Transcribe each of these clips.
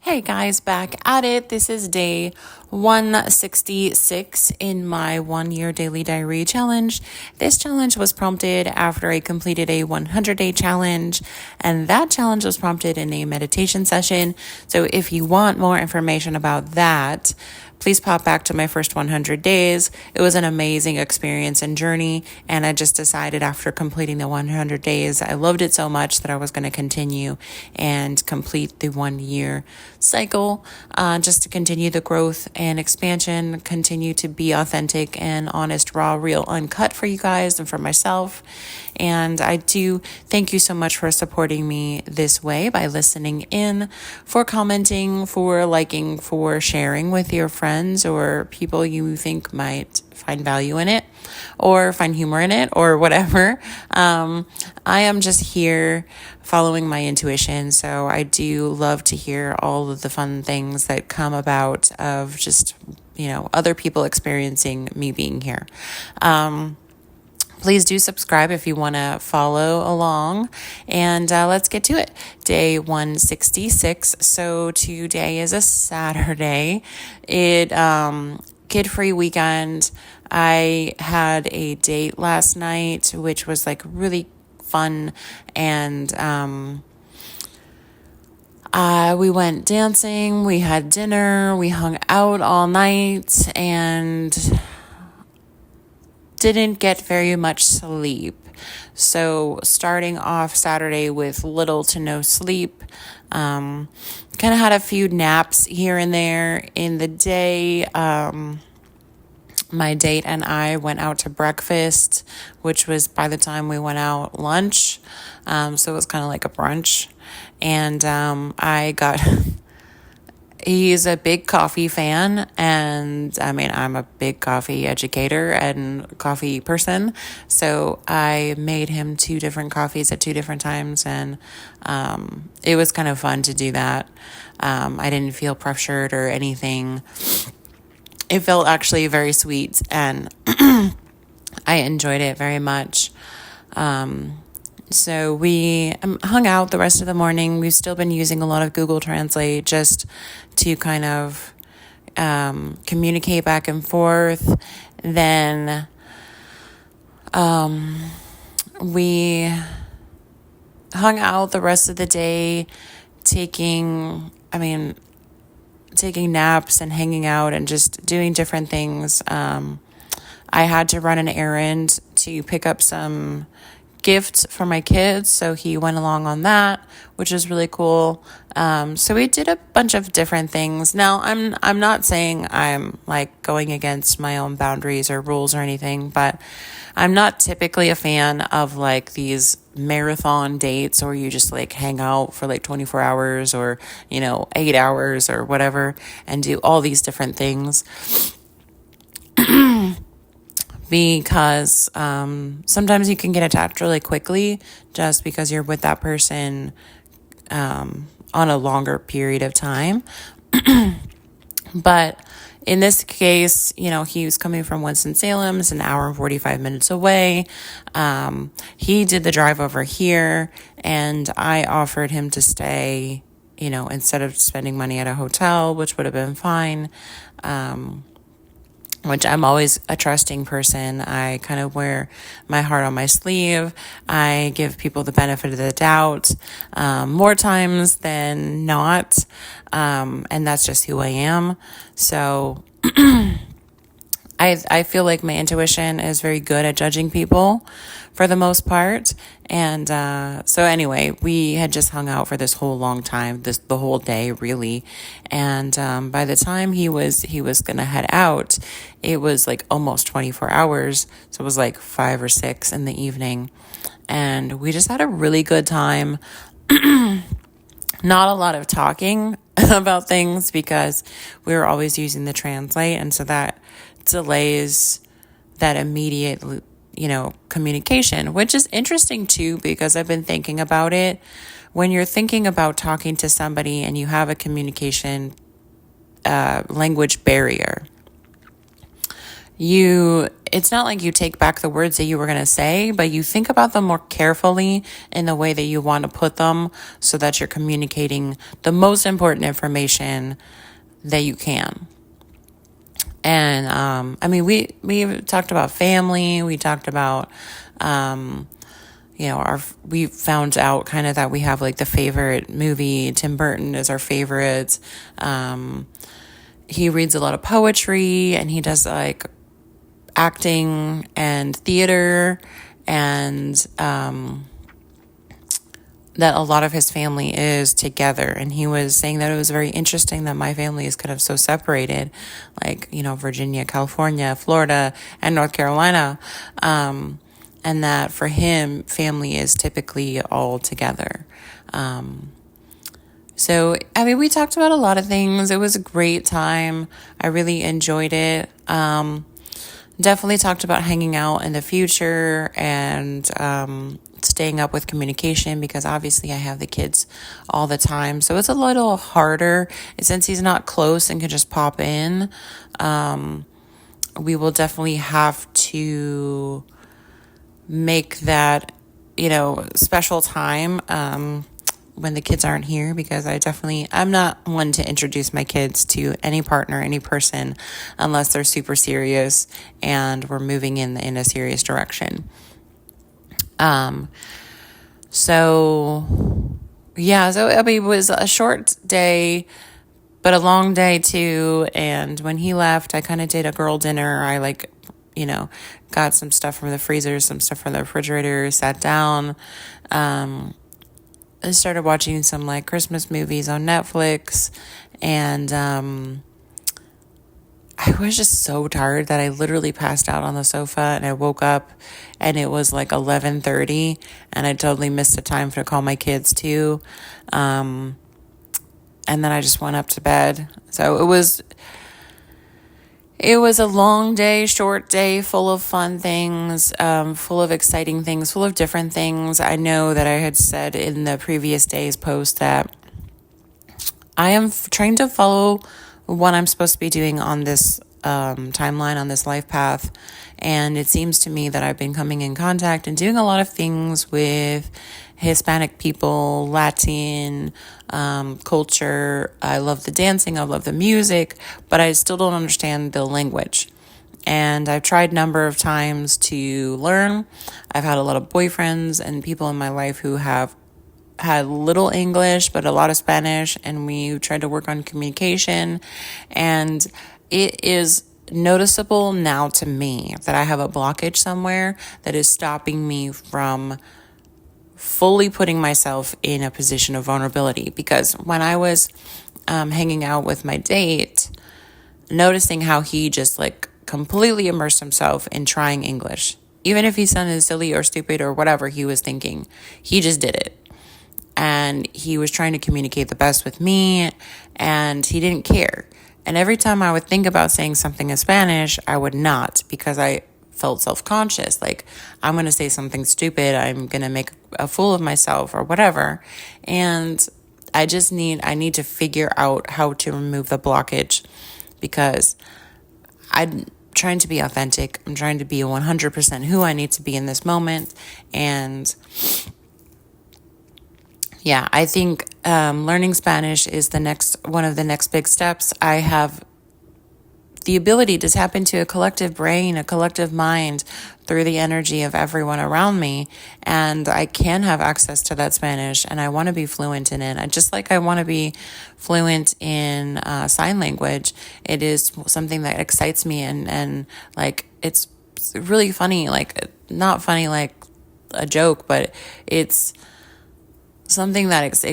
Hey guys, back at it. This is day 166 in my 1 year daily diary challenge. This challenge was prompted after I completed a 100-day challenge, and that challenge was prompted in a meditation session. So if you want more information about that, please pop back to my first 100 days. It was an amazing experience and journey, and I just decided after completing the 100 days, I loved it so much that I was going to continue and complete the 1 year cycle, just to continue the growth and expansion, continue to be authentic and honest, raw, real, uncut for you guys and for myself. And I do thank you so much for supporting me this way by listening in, for commenting, for liking, for sharing with your friends or people you think might find value in it or find humor in it or whatever. I am just here following my intuition. So I do love to hear all of the fun things that come about of just, other people experiencing me being here. Please do subscribe if you want to follow along, and let's get to it. Day 166. So today is a Saturday. Kid-free weekend. I had a date last night, which was like really fun, and we went dancing, we had dinner, we hung out all night, and didn't get very much sleep. So starting off Saturday with little to no sleep, kind of had a few naps here and there in the day. My date and I went out to breakfast, which was, by the time we went out, lunch. So it was kind of like a brunch. And he's a big coffee fan, and I'm a big coffee educator and coffee person. So I made him 2 different coffees at 2 different times, and it was kind of fun to do that. I didn't feel pressured or anything. It felt actually very sweet, and I enjoyed it very much. So we hung out the rest of the morning. We've still been using a lot of Google Translate just to kind of communicate back and forth. Then we hung out the rest of the day, taking naps and hanging out and just doing different things. I had to run an errand to pick up some gifts for my kids, so he went along on that, which is really cool. So we did a bunch of different things. Now, I'm not saying I'm like going against my own boundaries or rules or anything, but I'm not typically a fan of like these marathon dates where you just like hang out for like 24 hours or 8 hours or whatever and do all these different things. Because sometimes you can get attached really quickly just because you're with that person on a longer period of time. But in this case, he was coming from Winston-Salem. It's an hour and 45 minutes away. He did the drive over here, and I offered him to stay, instead of spending money at a hotel, which would have been fine. Which I'm always a trusting person. I kind of wear my heart on my sleeve. I give people the benefit of the doubt more times than not. And that's just who I am. So I feel like my intuition is very good at judging people for the most part. And so anyway, we had just hung out for this whole long time, the whole day really. And by the time he was gonna head out, it was like almost 24 hours. So it was like 5 or 6 in the evening. And we just had a really good time. Not a lot of talking about things because we were always using the translate. And so that delays that immediate, communication, which is interesting too, because I've been thinking about it. When you're thinking about talking to somebody and you have a communication language barrier, it's not like you take back the words that you were going to say, but you think about them more carefully in the way that you want to put them so that you're communicating the most important information that you can. And we talked about family. We talked about, we found out kind of that we have like the favorite movie. Tim Burton is our favorite. He reads a lot of poetry, and he does like acting and theater, and that a lot of his family is together. And he was saying that it was very interesting that my family is kind of so separated, like, Virginia, California, Florida, and North Carolina. And that for him, family is typically all together. So, we talked about a lot of things. It was a great time. I really enjoyed it. Definitely talked about hanging out in the future and staying up with communication, because obviously I have the kids all the time. So it's a little harder since he's not close and can just pop in. We will definitely have to make that, special time when the kids aren't here, because I'm not one to introduce my kids to any partner, any person, unless they're super serious and we're moving in a serious direction. So it was a short day, but a long day too. And when he left, I kind of did a girl dinner. I got some stuff from the freezer, some stuff from the refrigerator, sat down, I started watching some like Christmas movies on Netflix, and I was just so tired that I literally passed out on the sofa, and I woke up and it was like 11:30, and I totally missed the time to call my kids too. And then I just went up to bed. So it was a long day, short day, full of fun things, full of exciting things, full of different things. I know that I had said in the previous day's post that I am trying to follow what I'm supposed to be doing on this timeline, on this life path. And it seems to me that I've been coming in contact and doing a lot of things with Hispanic people, Latin culture. I love the dancing, I love the music, but I still don't understand the language. And I've tried a number of times to learn. I've had a lot of boyfriends and people in my life who have had little English, but a lot of Spanish, and we tried to work on communication. And it is noticeable now to me that I have a blockage somewhere that is stopping me from fully putting myself in a position of vulnerability. Because when I was hanging out with my date, noticing how he just like completely immersed himself in trying English, even if he sounded silly or stupid or whatever he was thinking, he just did it. And he was trying to communicate the best with me, and he didn't care. And every time I would think about saying something in Spanish, I would not, because I felt self-conscious. Like, I'm going to say something stupid. I'm going to make a fool of myself or whatever. And I need to figure out how to remove the blockage, because I'm trying to be authentic. I'm trying to be 100% who I need to be in this moment. And yeah, I think learning Spanish is one of the next big steps. I have the ability to tap into a collective brain, a collective mind through the energy of everyone around me. And I can have access to that Spanish, and I want to be fluent in it. Just like I want to be fluent in sign language. It is something that excites me, and like, it's really funny, like not funny like a joke, but it's something that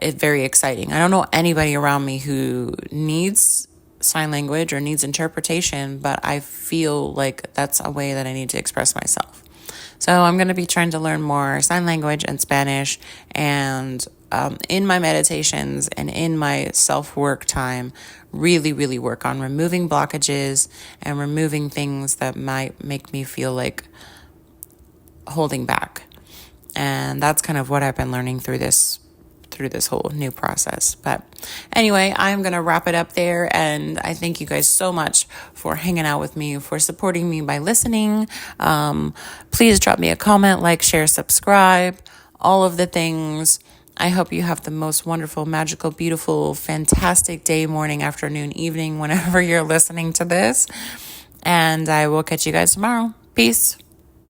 is very exciting. I don't know anybody around me who needs sign language or needs interpretation, but I feel like that's a way that I need to express myself. So I'm going to be trying to learn more sign language and Spanish, and in my meditations and in my self-work time, really, really work on removing blockages and removing things that might make me feel like holding back. And that's kind of what I've been learning through through this whole new process. But anyway, I'm going to wrap it up there. And I thank you guys so much for hanging out with me, for supporting me by listening. Please drop me a comment, like, share, subscribe, all of the things. I hope you have the most wonderful, magical, beautiful, fantastic day, morning, afternoon, evening, whenever you're listening to this. And I will catch you guys tomorrow. Peace.